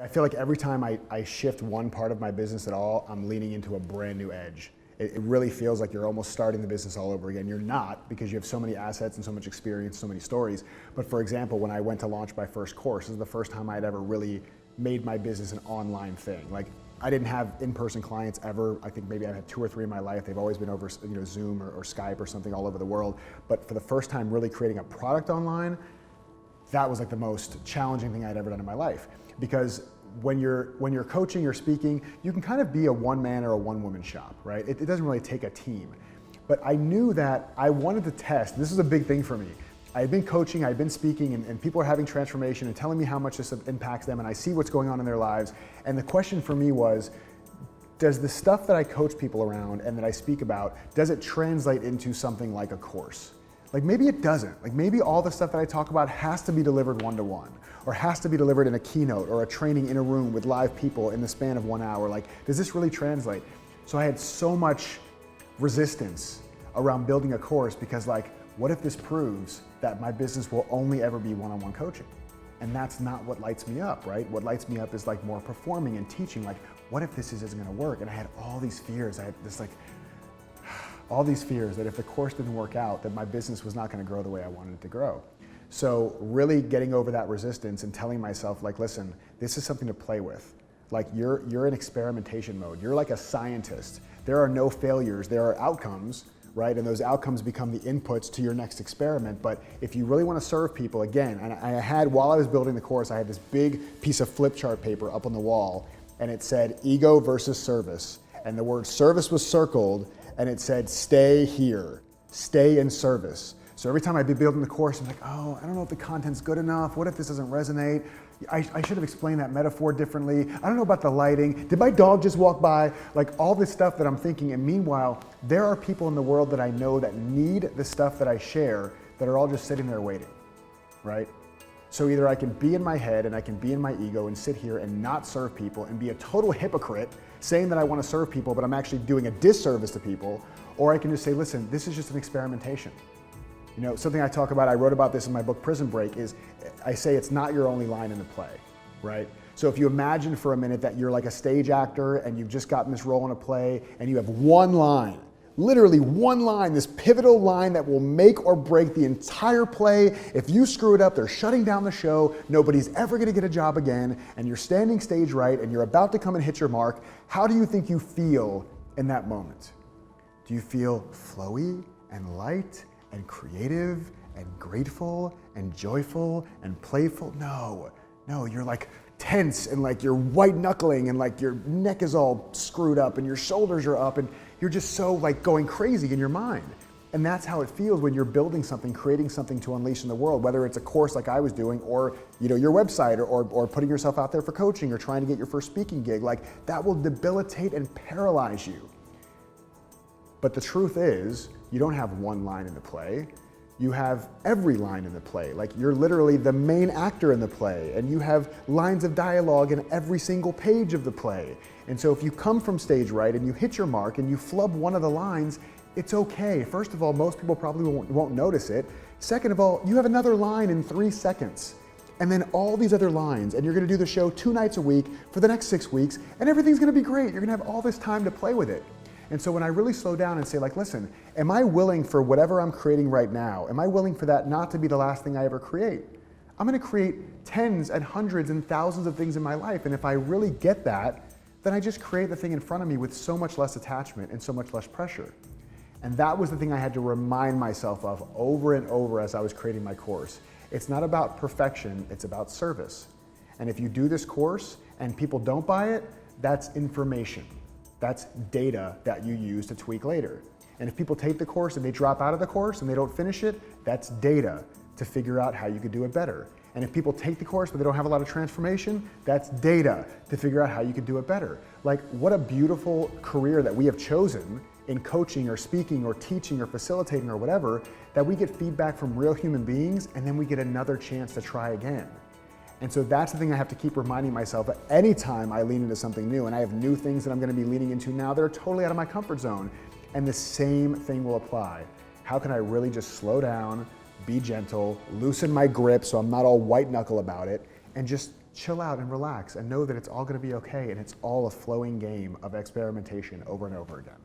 I feel like every time I shift one part of my business at all, I'm leaning into a brand new edge. It really feels like you're almost starting the business all over again. You're not, because you have so many assets and so much experience, so many stories. But for example, when I went to launch my first course, this is the first time I'd ever really made my business an online thing. Like, I didn't have in-person clients ever. I think maybe I've had 2 or 3 in my life. They've always been over, Zoom or Skype or something all over the world. But for the first time really creating a product online, that was like the most challenging thing I'd ever done in my life. Because when you're coaching or speaking, you can kind of be a one-man or a one-woman shop, right? It doesn't really take a team. But I knew that I wanted to test. This is a big thing for me. I had been coaching, I had been speaking, and people are having transformation and telling me how much this impacts them, and I see what's going on in their lives. And the question for me was, does the stuff that I coach people around and that I speak about, does it translate into something like a course? Like, maybe it doesn't. Like, maybe all the stuff that I talk about has to be delivered one-to-one, or has to be delivered in a keynote or a training in a room with live people in the span of 1 hour. Like, does this really translate? So I had so much resistance around building a course because, like, what if this proves that my business will only ever be one-on-one coaching? And that's not what lights me up, right? What lights me up is like more performing and teaching. Like, what if this isn't gonna work? And I had all these fears. I had this all these fears that if the course didn't work out, that my business was not gonna grow the way I wanted it to grow. So really getting over that resistance and telling myself, like, listen, this is something to play with. Like, you're in experimentation mode. You're like a scientist. There are no failures, there are outcomes, right? And those outcomes become the inputs to your next experiment. But if you really want to serve people, again, and I had, while I was building the course, I had this big piece of flip chart paper up on the wall, and it said ego versus service. And the word service was circled, and it said stay here, stay in service. So every time I'd be building the course, I'm like, oh, I don't know if the content's good enough. What if this doesn't resonate? I should have explained that metaphor differently. I don't know about the lighting. Did my dog just walk by? Like, all this stuff that I'm thinking. And meanwhile, there are people in the world that I know that need the stuff that I share that are all just sitting there waiting, right? So either I can be in my head and I can be in my ego and sit here and not serve people and be a total hypocrite saying that I want to serve people, but I'm actually doing a disservice to people, or I can just say, listen, this is just an experimentation. You know, something I talk about, I wrote about this in my book, Prison Break, is I say it's not your only line in the play, right? So if you imagine for a minute that you're like a stage actor and you've just gotten this role in a play and you have one line, literally one line, this pivotal line that will make or break the entire play. If you screw it up, they're shutting down the show, nobody's ever gonna get a job again, and you're standing stage right and you're about to come and hit your mark. How do you think you feel in that moment? Do you feel flowy and light and creative and grateful and joyful and playful? No, you're like tense and like you're white knuckling and like your neck is all screwed up and your shoulders are up and you're just so like going crazy in your mind. And that's how it feels when you're building something, creating something to unleash in the world, whether it's a course like I was doing or your website or putting yourself out there for coaching or trying to get your first speaking gig. Like, that will debilitate and paralyze you. But the truth is, you don't have one line in the play. You have every line in the play. Like, you're literally the main actor in the play, and you have lines of dialogue in every single page of the play. And so if you come from stage right and you hit your mark and you flub one of the lines, it's okay. First of all, most people probably won't notice it. Second of all, you have another line in 3 seconds. And then all these other lines, and you're gonna do the show 2 nights a week for the next 6 weeks, and everything's gonna be great. You're gonna have all this time to play with it. And so when I really slow down and say, like, listen, am I willing for whatever I'm creating right now, am I willing for that not to be the last thing I ever create? I'm gonna create tens and hundreds and thousands of things in my life, and if I really get that, then I just create the thing in front of me with so much less attachment and so much less pressure. And that was the thing I had to remind myself of over and over as I was creating my course. It's not about perfection, it's about service. And if you do this course and people don't buy it, that's information. That's data that you use to tweak later. And if people take the course and they drop out of the course and they don't finish it, that's data to figure out how you could do it better. And if people take the course but they don't have a lot of transformation, that's data to figure out how you could do it better. Like, what a beautiful career that we have chosen in coaching or speaking or teaching or facilitating or whatever, that we get feedback from real human beings and then we get another chance to try again. And so that's the thing I have to keep reminding myself that anytime I lean into something new, and I have new things that I'm gonna be leaning into now that are totally out of my comfort zone, and the same thing will apply. How can I really just slow down, be gentle, loosen my grip so I'm not all white knuckle about it, and just chill out and relax and know that it's all going to be okay, and it's all a flowing game of experimentation over and over again.